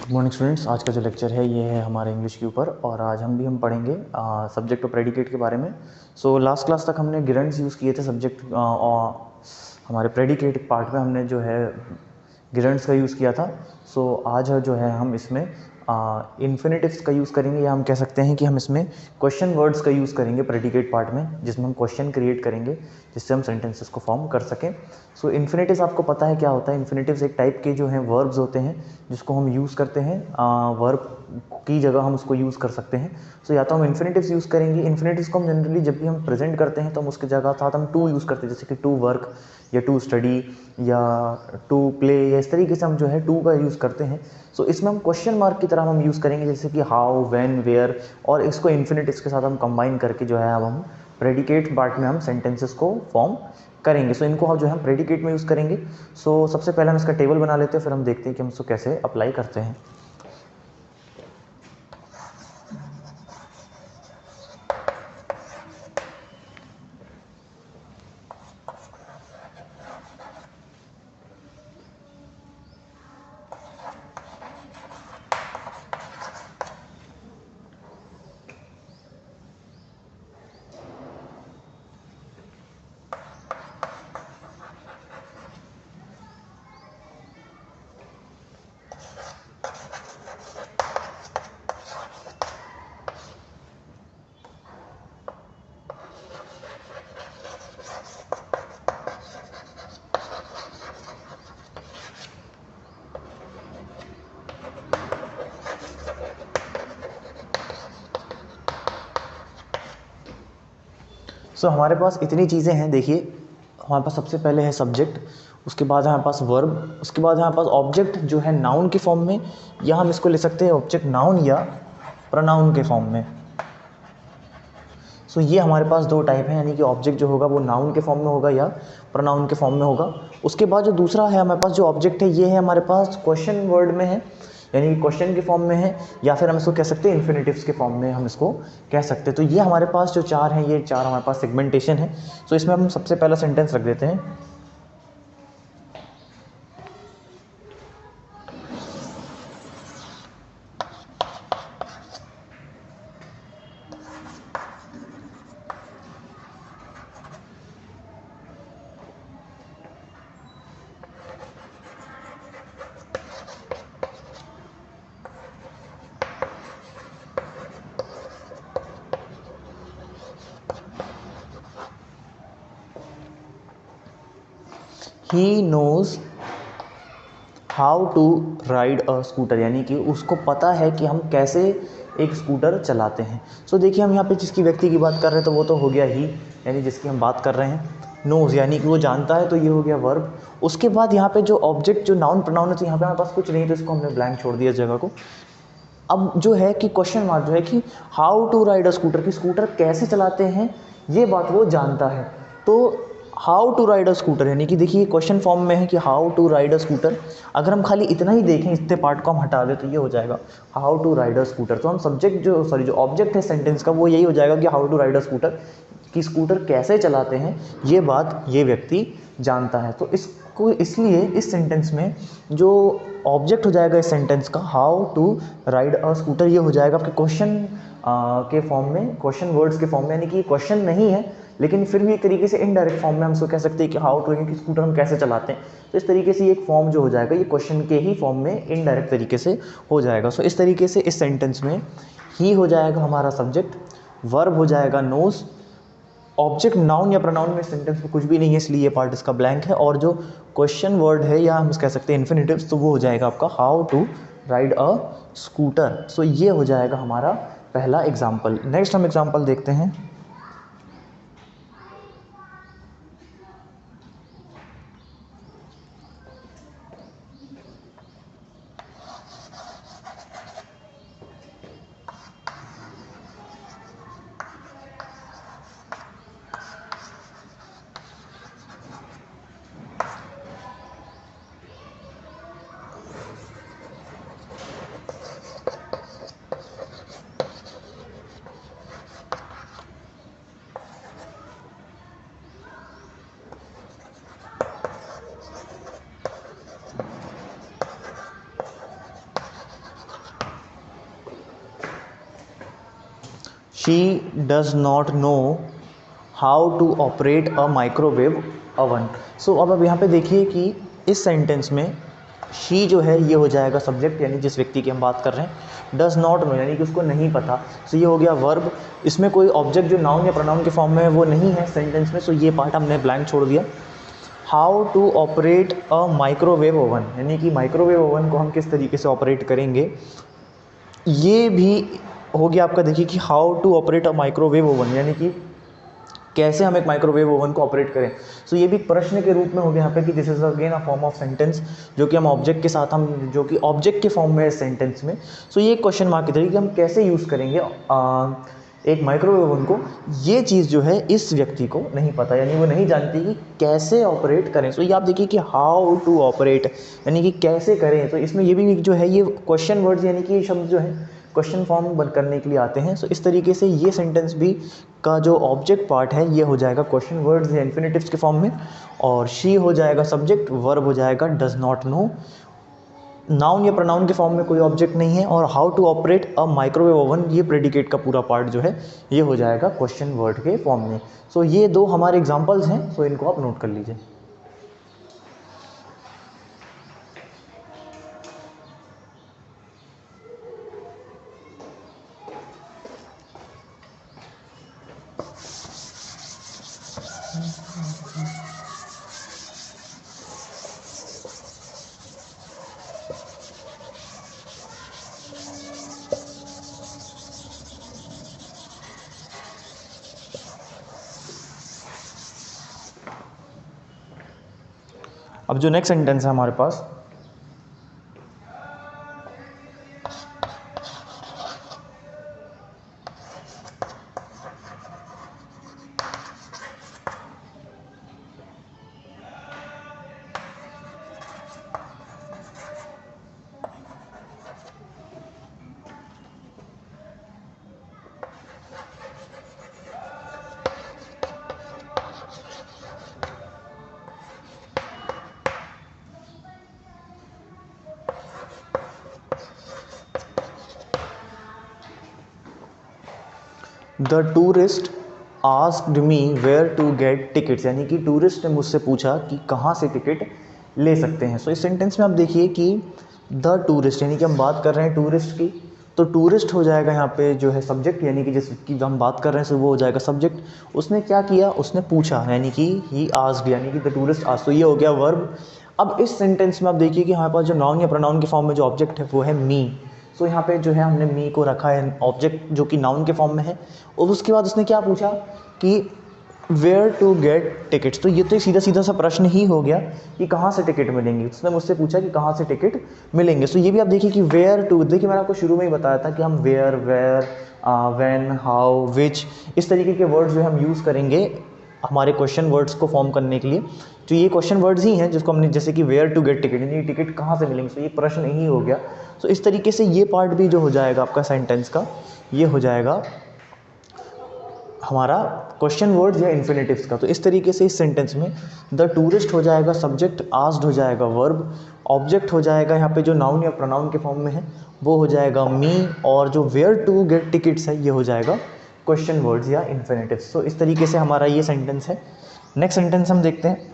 Good morning students. आज का जो लेक्चर है ये है हमारे इंग्लिश के ऊपर और आज हम पढ़ेंगे सब्जेक्ट और प्रेडिकेट के बारे में। सो लास्ट क्लास तक हमने गिरंट्स यूज़ किए थे सब्जेक्ट हमारे प्रेडिकेट पार्ट में हमने जो है गिरंट्स का यूज़ किया था। सो आज जो है हम इसमें इन्फिनेटिव्स का यूज़ करेंगे, या हम कह सकते हैं कि हम इसमें क्वेश्चन वर्ड्स का यूज़ करेंगे प्रेडिकेट पार्ट में, जिसमें हम क्वेश्चन क्रिएट करेंगे जिससे हम सेंटेंसेस को फॉर्म कर सकें। सो इन्फिनेटिव्स आपको पता है क्या होता है। इन्फिनेटिव्स एक टाइप के जो हैं वर्ब्स होते हैं जिसको हम यूज़ करते हैं, वर्ब की जगह हम उसको यूज़ कर सकते हैं। सो या तो हम इन्फिनेटिव्स यूज़ करेंगे। इन्फिनेटिव्स को हम जनरली जब भी हम प्रेजेंट करते हैं तो हम उसके जगह साथ हम टू यूज़ करते हैं, जैसे कि टू वर्क या टू स्टडी या टू प्ले, या इस तरीके से हम जो है टू का यूज़ करते हैं। सो इसमें हम क्वेश्चन मार्क की तरह हम यूज़ करेंगे, जैसे कि हाउ, व्हेन, वेयर, और इसको इन्फिनेटिव्स के साथ हम कंबाइन करके जो है अब हम प्रेडिकेट पार्ट में हम सेंटेंसेस को फॉर्म करेंगे। सो इनको हम जो है हम प्रेडिकेट में यूज़ करेंगे। सो सबसे पहले हम इसका टेबल बना लेते हैं, फिर हम देखते हैं कि हम इसको कैसे अप्लाई करते हैं। सो हमारे पास इतनी चीज़ें हैं। देखिए, हमारे पास सबसे पहले है सब्जेक्ट, उसके बाद हमारे पास वर्ब, उसके बाद हमारे पास ऑब्जेक्ट जो है नाउन के फॉर्म में, या हम इसको ले सकते हैं ऑब्जेक्ट नाउन या प्रोनाउन के फॉर्म में। सो ये हमारे पास दो टाइप हैं, यानी कि ऑब्जेक्ट जो होगा वो नाउन के फॉर्म में होगा या प्रोनाउन के फॉर्म में होगा। उसके बाद जो दूसरा है हमारे पास जो ऑब्जेक्ट है, ये है हमारे पास क्वेश्चन वर्ड में है, यानी कि क्वेश्चन के फॉर्म में है, या फिर हम इसको कह सकते हैं इन्फिनेटिव्स के फॉर्म में हम इसको कह सकते हैं। तो ये हमारे पास जो चार हैं, ये चार हमारे पास सेगमेंटेशन है। सो इसमें हम सबसे पहला सेंटेंस रख देते हैं। He knows how to ride a scooter, यानी कि उसको पता है कि हम कैसे एक स्कूटर चलाते हैं। सो देखिए, हम यहाँ पे जिसकी व्यक्ति की बात कर रहे हैं तो वो तो हो गया ही, यानी जिसकी हम बात कर रहे हैं। नोज यानी कि वो जानता है, तो ये हो गया वर्ब। उसके बाद यहाँ पे जो ऑब्जेक्ट जो नाउन प्रोनाउन है, तो यहाँ पे हमारे पास कुछ नहीं, तो इसको हमने ब्लैंक छोड़ दिया इस जगह को। अब जो है कि क्वेश्चन मार्क जो है कि how to ride a scooter, कि स्कूटर कैसे चलाते हैं, ये बात वो जानता है। तो how to ride a scooter, यानी कि देखिए क्वेश्चन फॉर्म में है कि how to ride a scooter. अगर हम खाली इतना ही देखें, इतने पार्ट को हम हटा दें, तो ये हो जाएगा how to ride a scooter. तो हम सब्जेक्ट जो ऑब्जेक्ट है सेंटेंस का, वो यही हो जाएगा कि how to ride a scooter, कि स्कूटर कैसे चलाते हैं, ये बात ये व्यक्ति जानता है। तो इसको इसलिए इस सेंटेंस में जो ऑब्जेक्ट हो जाएगा इस सेंटेंस का, how to ride a scooter, ये हो जाएगा आपके क्वेश्चन के फॉर्म में, क्वेश्चन वर्ड्स के फॉर्म में, यानी कि क्वेश्चन नहीं है लेकिन फिर भी एक तरीके से इनडायरेक्ट फॉर्म में हम इसको कह सकते हैं कि हाउ टू, कि स्कूटर हम कैसे चलाते हैं। तो इस तरीके से एक फॉर्म जो हो जाएगा, ये क्वेश्चन के ही फॉर्म में इनडायरेक्ट तरीके से हो जाएगा। सो इस तरीके से इस सेंटेंस में ही हो जाएगा हमारा सब्जेक्ट, वर्ब हो जाएगा नोज, ऑब्जेक्ट नाउन या प्रोनाउन में सेंटेंस में कुछ भी नहीं है, इसलिए ये पार्ट इसका ब्लैंक है, और जो क्वेश्चन वर्ड है या हम कह सकते हैं इन्फिनेटिव्स, तो वो हो जाएगा आपका how to ride a scooter. So ये हो जाएगा हमारा पहला एग्जाम्पल। नेक्स्ट हम एग्जाम्पल देखते हैं। She does not know how to operate a microwave oven. So अब यहाँ पे देखिए कि इस सेंटेंस में शी जो है ये हो जाएगा सब्जेक्ट, यानी जिस व्यक्ति की हम बात कर रहे हैं। डज नॉट नो यानी कि उसको नहीं पता, सो ये हो गया वर्ब। इसमें कोई ऑब्जेक्ट जो नाउन या प्रोनाउन के फॉर्म में है वो नहीं है सेंटेंस में, सो ये पार्ट हमने ब्लैंक छोड़ दिया। How to operate a microwave oven, यानी कि माइक्रोवेव ओवन को हम किस तरीके से ऑपरेट करेंगे, ये भी हो गया आपका। देखिए कि how to operate a microwave oven, यानी कि कैसे हम एक माइक्रोवेव ओवन को ऑपरेट करें। सो ये भी प्रश्न के रूप में हो गया यहाँ पे कि this is again a form of sentence, जो कि हम ऑब्जेक्ट के साथ हम जो कि ऑब्जेक्ट के फॉर्म में है सेंटेंस में। सो ये क्वेश्चन मार्क की तरीके हम कैसे यूज़ करेंगे एक माइक्रोवेव ओवन को, ये चीज़ जो है इस व्यक्ति को नहीं पता, यानी वो नहीं जानती कि कैसे ऑपरेट करें। सो ये आप देखिए कि हाउ टू ऑपरेट यानी कि कैसे करें, तो इसमें ये भी जो है ये क्वेश्चन वर्ड्स यानी कि ये शब्द जो है क्वेश्चन फॉर्म बन करने के लिए आते हैं। सो इस तरीके से ये सेंटेंस भी का जो ऑब्जेक्ट पार्ट है ये हो जाएगा क्वेश्चन वर्ड्स या इन्फिनेटिव्स के फॉर्म में, और शी हो जाएगा सब्जेक्ट, वर्ब हो जाएगा डज नॉट नो, नाउन या प्रोनाउन के फॉर्म में कोई ऑब्जेक्ट नहीं है, और how to operate a microwave oven ये प्रेडिकेट का पूरा पार्ट जो है ये हो जाएगा क्वेश्चन वर्ड के फॉर्म में। सो ये दो हमारे एग्जाम्पल्स हैं, सो इनको आप नोट कर लीजिए। अब जो नेक्स्ट सेंटेंस है हमारे पास, the tourist asked me where to get tickets, यानी कि टूरिस्ट ने मुझसे पूछा कि कहाँ से टिकट ले सकते हैं। सो इस सेंटेंस में आप देखिए कि द टूरिस्ट यानी कि हम बात कर रहे हैं टूरिस्ट की, तो टूरिस्ट हो जाएगा यहाँ पे जो है सब्जेक्ट, यानी कि जिसकी हम बात कर रहे हैं सो वो हो जाएगा सब्जेक्ट। उसने क्या किया, उसने पूछा, यानी कि ही आस्क्ड, यानी कि द टूरिस्ट आस्क्ड, तो ये हो गया वर्ब। अब इस सेंटेंस में आप देखिए कि हमारे पास जो नाउन या प्रोनाउन के फॉर्म में जो ऑब्जेक्ट है वो है मी। सो यहाँ पे जो है हमने मी को रखा है ऑब्जेक्ट जो कि नाउन के फॉर्म में है, और उसके बाद उसने क्या पूछा कि वेयर टू गेट टिकट्स, तो ये तो एक सीधा सीधा सा प्रश्न ही हो गया कि कहाँ से टिकट मिलेंगी। उसने मुझसे पूछा कि कहाँ से टिकट मिलेंगे। सो ये भी आप देखिए कि वेयर टू, देखिए मैंने आपको शुरू में ही बताया था कि हम वेयर, वेयर, व्हेन, हाउ, विच, इस तरीके के वर्ड्स जो हम यूज़ करेंगे हमारे क्वेश्चन वर्ड्स को फॉर्म करने के लिए। तो ये क्वेश्चन वर्ड्स ही हैं जिसको हमने, जैसे कि वेयर टू गेट टिकट, यानी टिकट कहाँ से मिलेंगे, तो ये प्रश्न ही हो गया। सो इस तरीके से ये पार्ट भी जो हो जाएगा आपका सेंटेंस का, ये हो जाएगा हमारा क्वेश्चन वर्ड्स या इन्फिनेटिव्स का। तो इस तरीके से इस सेंटेंस में द टूरिस्ट हो जाएगा सब्जेक्ट, आस्क्ड हो जाएगा वर्ब, ऑब्जेक्ट हो जाएगा यहाँ पे जो नाउन या प्रोनाउन के फॉर्म में है वो हो जाएगा मी, और जो वेयर टू गेट टिकट्स है ये हो जाएगा क्वेश्चन वर्ड्स या इन्फिनेटिव्स। तो इस तरीके से हमारा ये सेंटेंस है। नेक्स्ट सेंटेंस हम देखते हैं।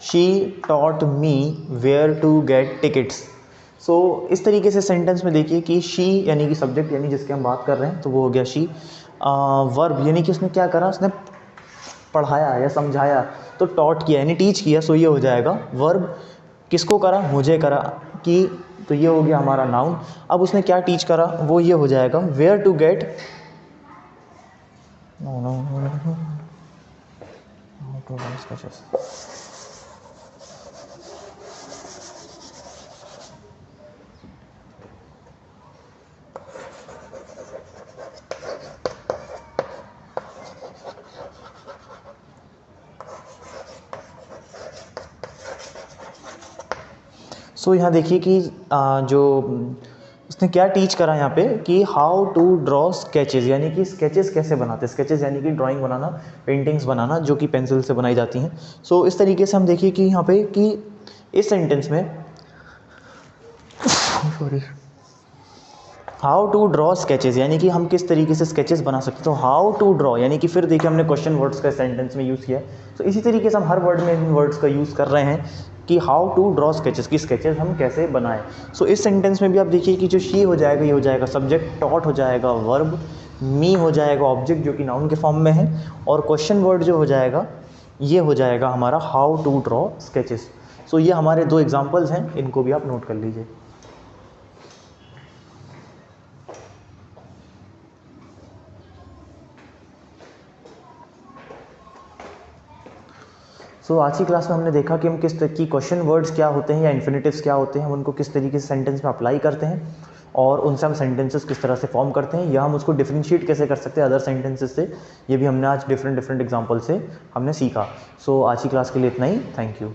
She taught me where to get tickets. So इस तरीके से सेंटेंस में देखिए कि शी यानी कि सब्जेक्ट, यानी जिसके हम बात कर रहे हैं तो वो हो गया शी। वर्ब यानी कि उसने क्या करा, उसने पढ़ाया या समझाया, तो टॉट किया यानी टीच किया, सो ये हो जाएगा वर्ब। किसको करा, मुझे करा कि, तो ये हो गया हमारा नाउन। अब उसने क्या टीच करा, वो ये हो जाएगा वेयर टू गेट, सो यहाँ देखिए कि जो उसने क्या टीच करा यहाँ पे कि हाउ टू ड्रॉ स्केचेस, यानी कि स्केचेस कैसे बनाते हैं। स्केचेस यानी कि ड्राइंग बनाना, पेंटिंग्स बनाना जो कि पेंसिल से बनाई जाती हैं। सो इस तरीके से हम देखिए कि यहाँ पे कि इस सेंटेंस में sorry, how to draw sketches यानी कि हम किस तरीके से स्केचेस बना सकते हैं। तो हाउ टू ड्रॉ यानी कि फिर देखिए हमने क्वेश्चन वर्ड्स का सेंटेंस में यूज़ किया। तो इसी तरीके से हम हर वर्ड में इन वर्ड्स का यूज़ कर रहे हैं कि हाउ टू ड्रॉ स्केचेस, की स्केचेस हम कैसे बनाएं। सो इस सेंटेंस में भी आप देखिए कि जो शी हो जाएगा ये हो जाएगा सब्जेक्ट, टॉट हो जाएगा वर्ब, मी हो जाएगा ऑब्जेक्ट जो कि नाउन के फॉर्म में है, और क्वेश्चन वर्ड जो हो जाएगा ये हो जाएगा हमारा हाउ टू ड्रॉ स्केचेस। सो ये हमारे 2 एग्जाम्पल्स हैं, इनको भी आप नोट कर लीजिए। सो आज की क्लास में हमने देखा कि हम किस तरह की क्वेश्चन वर्ड्स क्या होते हैं या इन्फिनेटिव्स क्या होते हैं, हम उनको किस तरीके से सेंटेंस में अप्लाई करते हैं और उनसे हम सेंटेंसेस किस तरह से फॉर्म करते हैं, या हम उसको डिफरेंशिएट कैसे कर सकते हैं अदर सेंटेंसेस से। ये भी हमने आज डिफरेंट एग्जांपल से हमने सीखा। सो आज की क्लास के लिए इतना ही। Thank you.